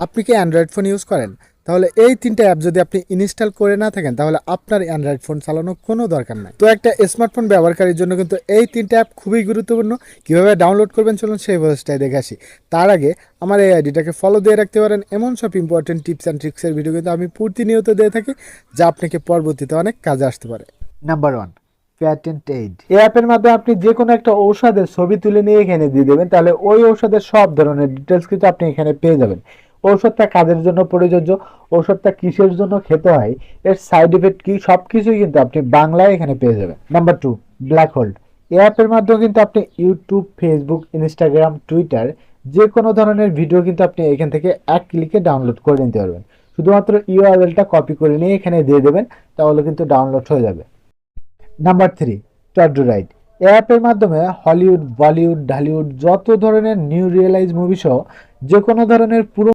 আপনি কি Android phone use করেন? তাহলে এই ৩ টা অ্যাপ যদি আপনি ইনস্টল করে না থাকেন তাহলে আপনার অ্যান্ড্রয়েড ফোন চালানোর কোনো দরকার নাই। তো একটা স্মার্টফোন ব্যবহারকারীর জন্য কিন্তু এই ৩ টা অ্যাপ খুবই গুরুত্বপূর্ণ। কিভাবে ডাউনলোড করবেন চলুন সেই প্রসেসটাই দেখে আসি। তার আগে আমার এই আইডিটাকে ফলো দিয়ে রাখতে পারেন। এমন সব ইম্পর্টেন্ট টিপস অ্যান্ড ট্রিক্সের ভিডিও কিন্তু আমি প্রতিনিয়ত দিয়ে থাকি, যা আপনাকে পরবর্তীতে অনেক কাজে আসতে পারে। Number 1, patent aid. এই অ্যাপের মাধ্যমে আপনি যে কোনো একটা ঔষধের ছবি তুলে নিয়ে এখানে দিয়ে দেবেন, তাহলে ওই ঔষধের সব ধরনের ডিটেলস কিন্তু আপনি এখানে পেয়ে যাবেন। ঔষধটা কাদের জন্য প্রযোজ্য, ঔষধটা কিসের জন্য খেতে হয়, এর সাইড ইফেক্ট কি, সবকিছুই কিন্তু আপনি বাংলায় এখানে পেয়ে যাবেন। Number 2, black hold. এই অ্যাপের মাধ্যমে কিন্তু আপনি ইউটিউব, ফেসবুক, ইনস্টাগ্রাম, টুইটার যে কোনো ধরনের ভিডিও কিন্তু আপনি এখান থেকে এক ক্লিকে ডাউনলোড করে নিতে পারবেন। শুধুমাত্র ইউআরএলটা কপি করে নিয়ে এখানে দিয়ে দেবেন, তাহলে কিন্তু ডাউনলোড হয়ে যাবে। নাম্বার 3, টর্ডো রাইড। এই অ্যাপের মাধ্যমে হলিউড, বলিউড, ঢালিউড যত ধরনের নিউ রিয়েলাইজ মুভি সহ যে কোনো ধরনের পুরো